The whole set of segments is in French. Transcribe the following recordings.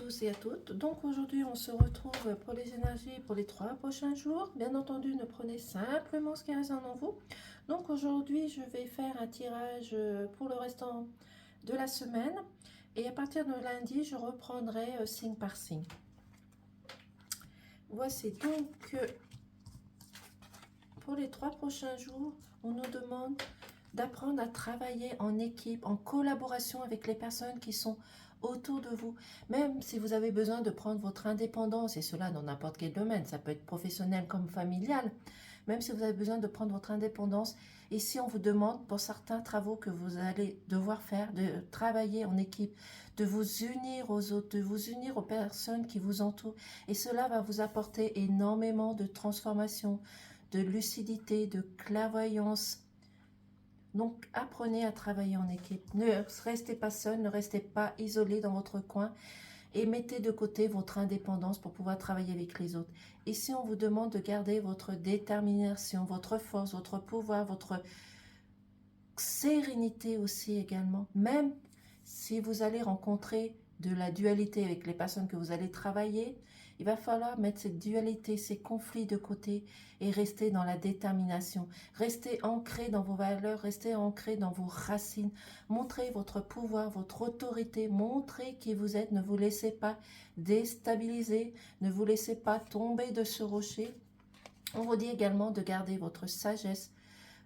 tous et à toutes. Donc aujourd'hui, on se retrouve pour les énergies pour les 3 prochains jours. Bien entendu, ne prenez simplement ce qui résonne en vous. Donc aujourd'hui, je vais faire un tirage pour le restant de la semaine. Et à partir de lundi, je reprendrai signe par signe. Voici donc pour les 3 prochains jours, on nous demande d'apprendre à travailler en équipe, en collaboration avec les personnes qui sont autour de vous. Même si vous avez besoin de prendre votre indépendance, et cela dans n'importe quel domaine, ça peut être professionnel comme familial, même si vous avez besoin de prendre votre indépendance, ici on vous demande pour certains travaux que vous allez devoir faire, de travailler en équipe, de vous unir aux autres, de vous unir aux personnes qui vous entourent. Et cela va vous apporter énormément de transformation, de lucidité, de clairvoyance. Donc, apprenez à travailler en équipe. Ne restez pas seul, ne restez pas isolé dans votre coin et mettez de côté votre indépendance pour pouvoir travailler avec les autres. Ici, on vous demande de garder votre détermination, votre force, votre pouvoir, votre sérénité aussi également. Même si vous allez rencontrer de la dualité avec les personnes que vous allez travailler, il va falloir mettre cette dualité, ces conflits de côté et rester dans la détermination. Restez ancré dans vos valeurs, restez ancré dans vos racines. Montrez votre pouvoir, votre autorité, montrez qui vous êtes. Ne vous laissez pas déstabiliser, ne vous laissez pas tomber de ce rocher. On vous dit également de garder votre sagesse,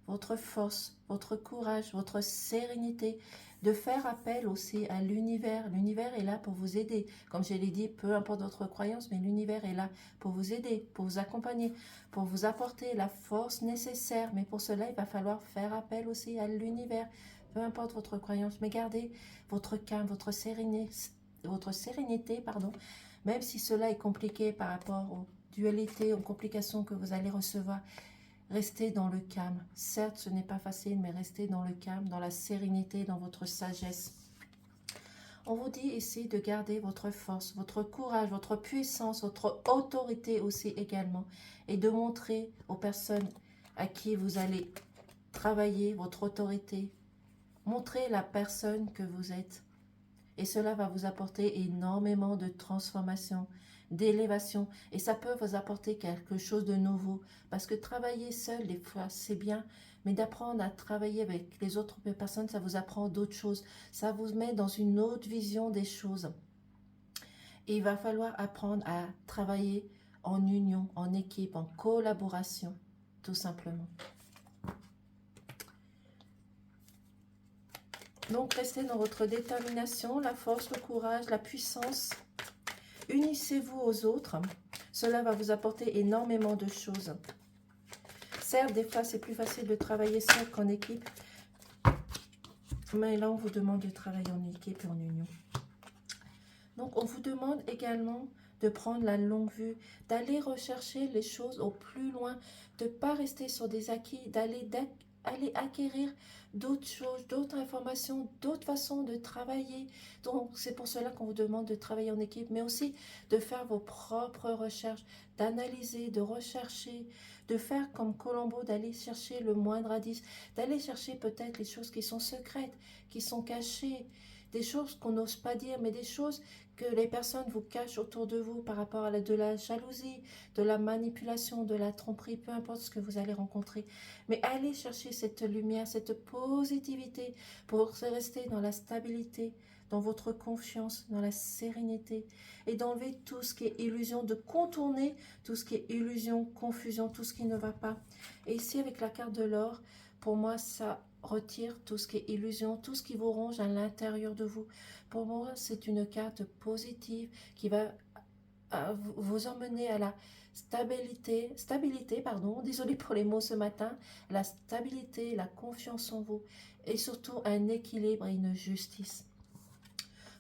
votre force, votre courage, votre sérénité, de faire appel aussi à l'univers. L'univers est là pour vous aider. Comme je l'ai dit, peu importe votre croyance, mais l'univers est là pour vous aider, pour vous accompagner, pour vous apporter la force nécessaire. Mais pour cela, il va falloir faire appel aussi à l'univers, peu importe votre croyance. Mais gardez votre calme, votre sérénité, pardon, même si cela est compliqué par rapport aux dualités, aux complications que vous allez recevoir. Restez dans le calme. Certes, ce n'est pas facile, mais restez dans le calme, dans la sérénité, dans votre sagesse. On vous dit ici de garder votre force, votre courage, votre puissance, votre autorité aussi également. Et de montrer aux personnes à qui vous allez travailler votre autorité. Montrez la personne que vous êtes. Et cela va vous apporter énormément de transformation, d'élévation. Et ça peut vous apporter quelque chose de nouveau. Parce que travailler seul, des fois, c'est bien. Mais d'apprendre à travailler avec les autres personnes, ça vous apprend d'autres choses. Ça vous met dans une autre vision des choses. Et il va falloir apprendre à travailler en union, en équipe, en collaboration, tout simplement. Donc, restez dans votre détermination, la force, le courage, la puissance. Unissez-vous aux autres. Cela va vous apporter énormément de choses. Certes, des fois, c'est plus facile de travailler seul qu'en équipe. Mais là, on vous demande de travailler en équipe et en union. Donc, on vous demande également de prendre la longue vue, d'aller rechercher les choses au plus loin, de ne pas rester sur des acquis, d'aller acquérir d'autres choses, d'autres informations, d'autres façons de travailler. Donc, c'est pour cela qu'on vous demande de travailler en équipe, mais aussi de faire vos propres recherches, d'analyser, de rechercher, de faire comme Colombo, d'aller chercher le moindre indice, d'aller chercher peut-être les choses qui sont secrètes, qui sont cachées, des choses qu'on n'ose pas dire, mais des choses que les personnes vous cachent autour de vous par rapport à de la jalousie, de la manipulation, de la tromperie, peu importe ce que vous allez rencontrer. Mais allez chercher cette lumière, cette positivité pour rester dans la stabilité, dans votre confiance, dans la sérénité et d'enlever tout ce qui est illusion, de contourner tout ce qui est illusion, confusion, tout ce qui ne va pas. Et ici, avec la carte de l'or, pour moi, ça retire tout ce qui est illusion, tout ce qui vous ronge à l'intérieur de vous. Pour moi, c'est une carte positive qui va vous emmener à la stabilité, pardon, désolé pour les mots ce matin, la stabilité, la confiance en vous et surtout un équilibre et une justice.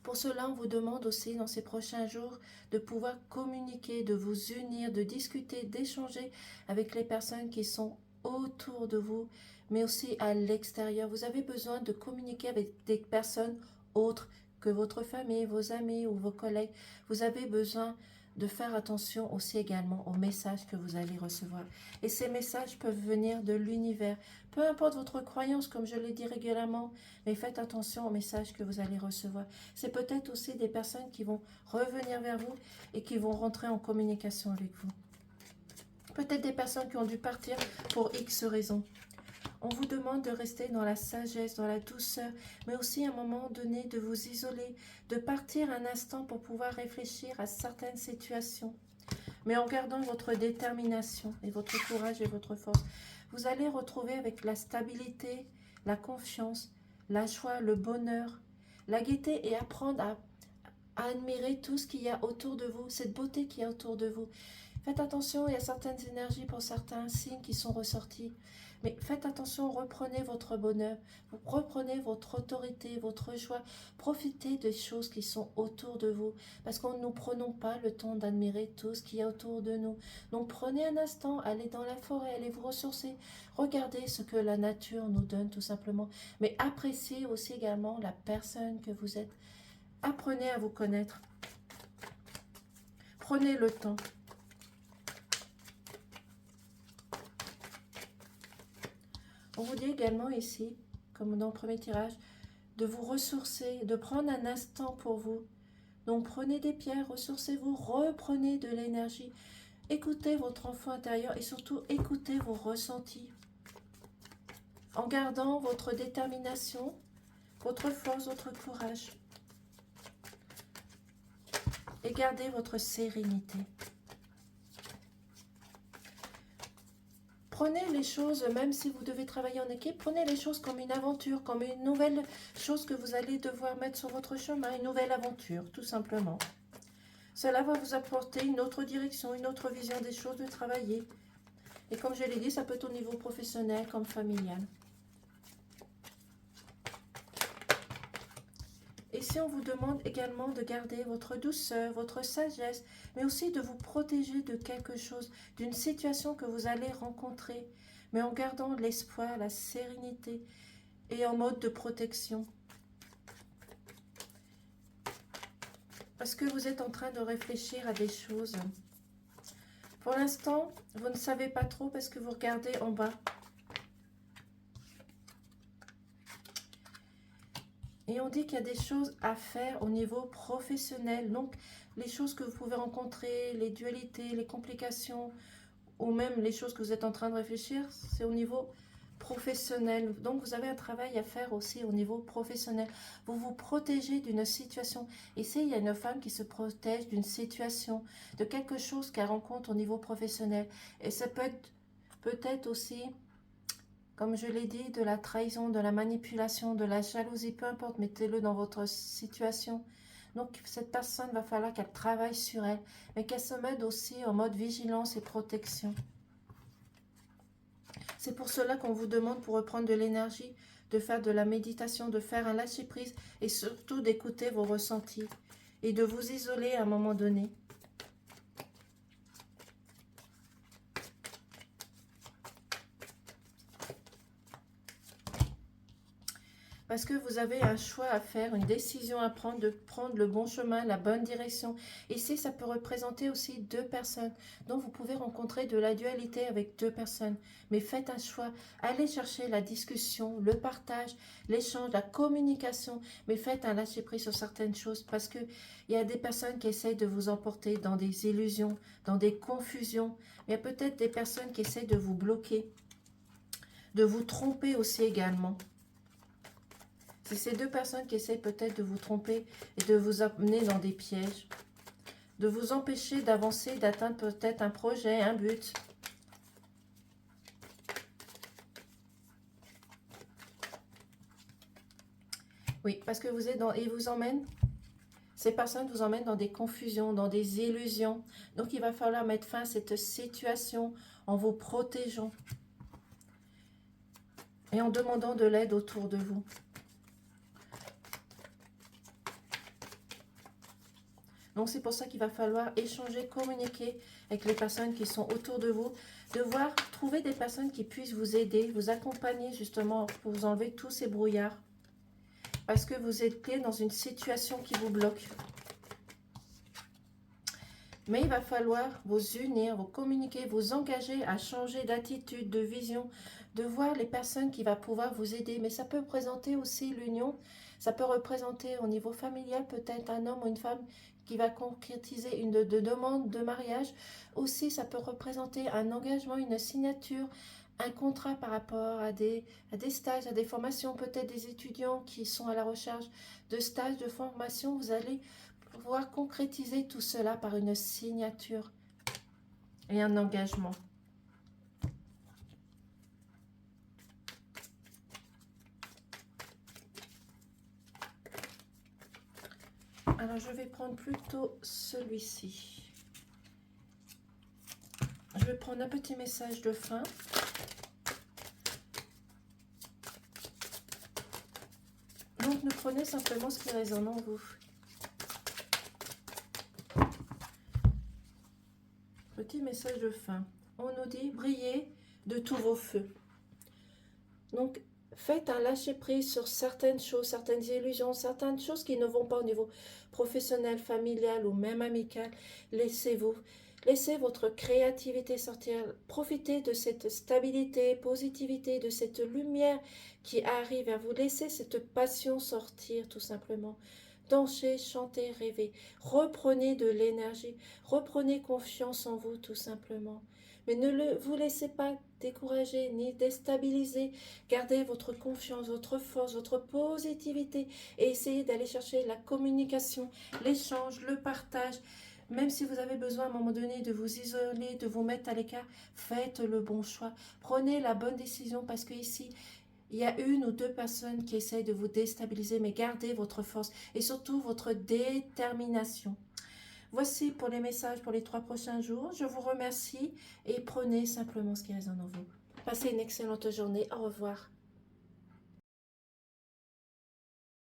Pour cela, on vous demande aussi dans ces prochains jours de pouvoir communiquer, de vous unir, de discuter, d'échanger avec les personnes qui sont autour de vous, mais aussi à l'extérieur. Vous avez besoin de communiquer avec des personnes autres que votre famille, vos amis ou vos collègues. Vous avez besoin de faire attention aussi également aux messages que vous allez recevoir. Et ces messages peuvent venir de l'univers. Peu importe votre croyance, comme je l'ai dit régulièrement, mais faites attention aux messages que vous allez recevoir. C'est peut-être aussi des personnes qui vont revenir vers vous et qui vont rentrer en communication avec vous. Peut-être des personnes qui ont dû partir pour X raisons. On vous demande de rester dans la sagesse, dans la douceur, mais aussi à un moment donné de vous isoler, de partir un instant pour pouvoir réfléchir à certaines situations. Mais en gardant votre détermination et votre courage et votre force, vous allez retrouver avec la stabilité, la confiance, la joie, le bonheur, la gaieté et apprendre à admirer tout ce qu'il y a autour de vous, cette beauté qu'il y a autour de vous. Faites attention, il y a certaines énergies pour certains signes qui sont ressortis. Mais faites attention, reprenez votre bonheur, vous reprenez votre autorité, votre joie. Profitez des choses qui sont autour de vous, parce que nous ne prenons pas le temps d'admirer tout ce qu'il y a autour de nous. Donc prenez un instant, allez dans la forêt, allez vous ressourcer, regardez ce que la nature nous donne tout simplement. Mais appréciez aussi également la personne que vous êtes. Apprenez à vous connaître. Prenez le temps. On vous dit également ici, comme dans le premier tirage, de vous ressourcer, de prendre un instant pour vous. Donc prenez des pierres, ressourcez-vous, reprenez de l'énergie. Écoutez votre enfant intérieur et surtout écoutez vos ressentis. En gardant votre détermination, votre force, votre courage. Et gardez votre sérénité. Prenez les choses, même si vous devez travailler en équipe, prenez les choses comme une aventure, comme une nouvelle chose que vous allez devoir mettre sur votre chemin, une nouvelle aventure, tout simplement. Cela va vous apporter une autre direction, une autre vision des choses, de travailler. Et comme je l'ai dit, ça peut être au niveau professionnel comme familial. Et si on vous demande également de garder votre douceur, votre sagesse, mais aussi de vous protéger de quelque chose, d'une situation que vous allez rencontrer, mais en gardant l'espoir, la sérénité et en mode de protection. Parce que vous êtes en train de réfléchir à des choses. Pour l'instant, vous ne savez pas trop parce que vous regardez en bas. Et on dit qu'il y a des choses à faire au niveau professionnel. Donc, les choses que vous pouvez rencontrer, les dualités, les complications, ou même les choses que vous êtes en train de réfléchir, c'est au niveau professionnel. Donc, vous avez un travail à faire aussi au niveau professionnel. Vous vous protégez d'une situation. Ici, il y a une femme qui se protège d'une situation, de quelque chose qu'elle rencontre au niveau professionnel. Et ça peut être peut-être aussi... Comme je l'ai dit, de la trahison, de la manipulation, de la jalousie, peu importe, mettez-le dans votre situation. Donc, cette personne, va falloir qu'elle travaille sur elle, mais qu'elle se mette aussi en mode vigilance et protection. C'est pour cela qu'on vous demande, pour reprendre de l'énergie, de faire de la méditation, de faire un lâcher-prise et surtout d'écouter vos ressentis et de vous isoler à un moment donné. Parce que vous avez un choix à faire, une décision à prendre, de prendre le bon chemin, la bonne direction. Ici, ça peut représenter aussi deux personnes. Donc, vous pouvez rencontrer de la dualité avec deux personnes. Mais faites un choix. Allez chercher la discussion, le partage, l'échange, la communication. Mais faites un lâcher-prise sur certaines choses. Parce qu'il y a des personnes qui essayent de vous emporter dans des illusions, dans des confusions. Il y a peut-être des personnes qui essayent de vous bloquer, de vous tromper aussi également. C'est ces deux personnes qui essayent peut-être de vous tromper et de vous amener dans des pièges, de vous empêcher d'avancer, d'atteindre peut-être un projet, un but. Oui, parce que vous êtes dans... Ils vous emmènent, ces personnes vous emmènent dans des confusions, dans des illusions. Donc, il va falloir mettre fin à cette situation en vous protégeant et en demandant de l'aide autour de vous. Donc, c'est pour ça qu'il va falloir échanger, communiquer avec les personnes qui sont autour de vous, devoir trouver des personnes qui puissent vous aider, vous accompagner justement pour vous enlever tous ces brouillards. Parce que vous êtes dans une situation qui vous bloque. Mais il va falloir vous unir, vous communiquer, vous engager à changer d'attitude, de vision, de voir les personnes qui vont pouvoir vous aider. Mais ça peut représenter aussi l'union. Ça peut représenter au niveau familial peut-être un homme ou une femme qui va concrétiser une demande de mariage. Aussi, ça peut représenter un engagement, une signature, un contrat par rapport à des stages, à des formations, peut-être des étudiants qui sont à la recherche de stages, de formation. Vous allez pouvoir concrétiser tout cela par une signature et un engagement. Alors, je vais prendre plutôt celui-ci. Je vais prendre un petit message de fin. Donc, nous prenez simplement ce qui résonne en vous. Petit message de fin. On nous dit, brillez de tous vos feux. Donc, faites un lâcher-prise sur certaines choses, certaines illusions, certaines choses qui ne vont pas au niveau professionnel, familial ou même amical. Laissez-vous. Laissez votre créativité sortir. Profitez de cette stabilité, positivité, de cette lumière qui arrive à vous. Laissez cette passion sortir tout simplement. Dansez, chantez, rêvez. Reprenez de l'énergie. Reprenez confiance en vous tout simplement. Mais ne vous laissez pas décourager ni déstabiliser. Gardez votre confiance, votre force, votre positivité et essayez d'aller chercher la communication, l'échange, le partage. Même si vous avez besoin à un moment donné de vous isoler, de vous mettre à l'écart, faites le bon choix. Prenez la bonne décision parce que ici, il y a une ou deux personnes qui essayent de vous déstabiliser, mais gardez votre force et surtout votre détermination. Voici pour les messages pour les 3 prochains jours. Je vous remercie et prenez simplement ce qui résonne en vous. Passez une excellente journée. Au revoir.